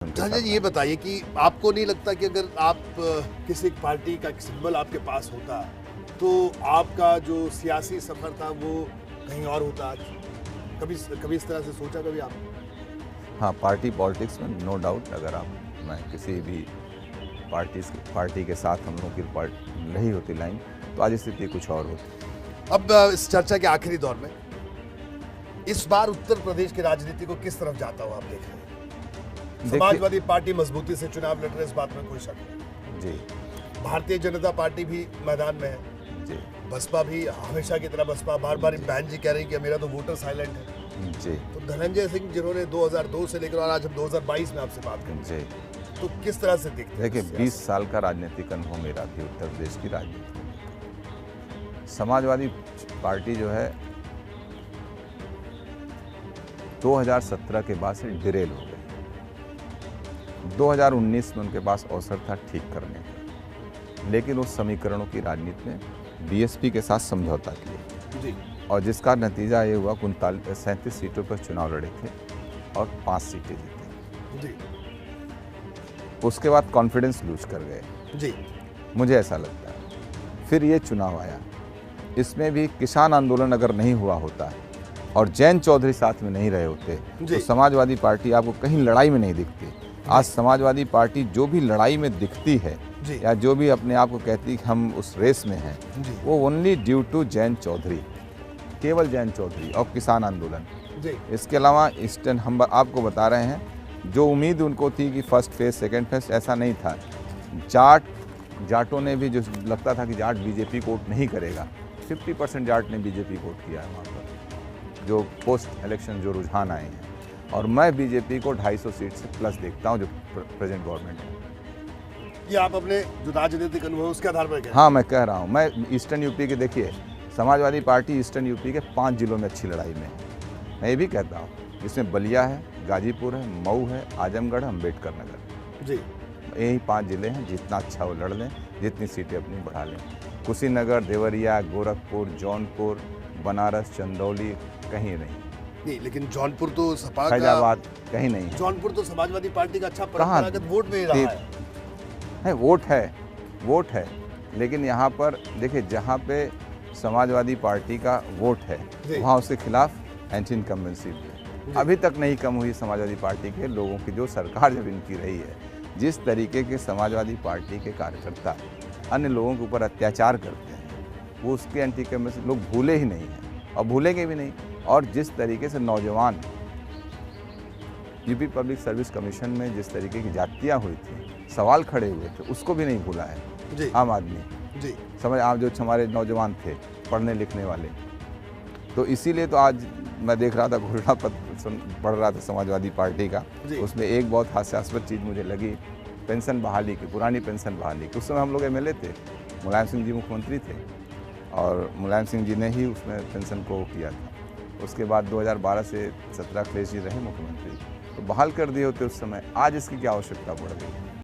संजय जी, ये बताइए कि आपको नहीं लगता कि अगर आप किसी पार्टी का सिंबल आपके पास होता तो आपका जो सियासी सफर था वो कहीं और होता आज? कभी कभी इस तरह से सोचा कभी आप? हाँ, पार्टी पॉलिटिक्स में नो डाउट अगर मैं किसी भी पार्टी के साथ हम लोग की रही होती लाइन तो आज स्थिति कुछ और होती। अब इस चर्चा के आखिरी दौर में इस बार उत्तर प्रदेश की राजनीति को किस तरफ जाता हुआ आप देख रहे हैं? समाजवादी पार्टी मजबूती से चुनाव लड़ रहे, इस बात में कोई शक नहीं। जी। भारतीय जनता पार्टी भी मैदान में है जी। बसपा भी हमेशा की तरह बसपा बार बार बहन जी कह रही कि मेरा तो वोटर साइलेंट है। जी। तो धनंजय सिंह जिन्होंने 2002 से लेकर और आज हम 2022 में आपसे बात करें जी, तो किस तरह से दिखते हैं? देखिए 20 साल का राजनीतिक अनुभव मेरा भी उत्तर प्रदेश की राजनीति। समाजवादी पार्टी जो है 2017 के बाद से डिरेल हो गई। 2019 में उनके पास अवसर था ठीक करने का, लेकिन उस समीकरणों की राजनीति में बीएसपी के साथ समझौता किया जी। और जिसका नतीजा ये हुआ 37 सीटों पर चुनाव लड़े थे और 5 सीटें जीते। जी। उसके बाद कॉन्फिडेंस लूज कर गए। जी। मुझे ऐसा लगता है। फिर ये चुनाव आया, इसमें भी किसान आंदोलन अगर नहीं हुआ होता और जयंत चौधरी साथ में नहीं रहे होते तो समाजवादी पार्टी आपको कहीं लड़ाई में नहीं दिखती। आज समाजवादी पार्टी जो भी लड़ाई में दिखती है या जो भी अपने आप को कहती है कि हम उस रेस में हैं, वो only due to Jayant Chaudhary, केवल जयंत चौधरी और किसान आंदोलन। इसके अलावा ईस्टर्न हम आपको बता रहे हैं, जो उम्मीद उनको थी कि फर्स्ट फेज सेकंड फेज, ऐसा नहीं था। जाटों ने भी जो लगता था कि जाट बीजेपी को वोट नहीं करेगा, 50% जाट ने बीजेपी को वोट किया है वहाँ पर, जो पोस्ट इलेक्शन जो रुझान आए हैं। और मैं बीजेपी को 250 सीट से प्लस देखता हूँ जो प्रेजेंट गवर्नमेंट है। ये आप अपने जो राजनीतिक अनुभव उसके आधार पर कह रहे हैं? हाँ, मैं कह रहा हूँ। मैं ईस्टर्न यूपी के, देखिए समाजवादी पार्टी ईस्टर्न यूपी के 5 जिलों में अच्छी लड़ाई में है। मैं ये भी कहता हूँ, जिसमें बलिया है, गाजीपुर है, मऊ है, आजमगढ़, अम्बेडकर नगर। जी। यही 5 जिले हैं, जितना अच्छा वो लड़ लें, जितनी सीटें अपनी बढ़ा लें। कुशीनगर, देवरिया, गोरखपुर, जौनपुर, बनारस, चंदौली, कहीं नहीं, लेकिन जौनपुर तो सपा का, फैजाबाद कहीं नहीं। जौनपुर तो समाजवादी पार्टी का अच्छा परंपरागत वोट में रहा है। वोट है, लेकिन यहाँ पर देखिए, जहाँ पे समाजवादी पार्टी का वोट है वहाँ उसके खिलाफ एंटी इनकम्बेंसी है। अभी तक नहीं कम हुई समाजवादी पार्टी के लोगों की, जो सरकार जब इनकी रही है, जिस तरीके के समाजवादी पार्टी के कार्यकर्ता अन्य लोगों के ऊपर अत्याचार करते हैं, वो उसके एंटी इनकम्बेंसी लोग भूले ही नहीं हैं और भूलेंगे भी नहीं। और जिस तरीके से नौजवान यूपी पब्लिक सर्विस कमीशन में जिस तरीके की जातियाँ हुई थी, सवाल खड़े हुए थे, उसको भी नहीं भूला है आम आदमी। जी। समझ आप, जो हमारे नौजवान थे पढ़ने लिखने वाले, तो इसीलिए तो आज मैं देख रहा था, घोषणा पत्र पढ़ रहा था समाजवादी पार्टी का, उसमें एक बहुत हास्यास्पद चीज़ मुझे लगी, पेंशन बहाली की, पुरानी पेंशन बहाली की। उस समय हम लोग एमएलए थे, मुलायम सिंह जी मुख्यमंत्री थे और मुलायम सिंह जी ने ही उसमें पेंशन को किया था। उसके बाद 2012 से 17 अखिलेश जी रहे मुख्यमंत्री, तो बहाल कर दिए होते उस समय। आज इसकी क्या आवश्यकता पड़ गई?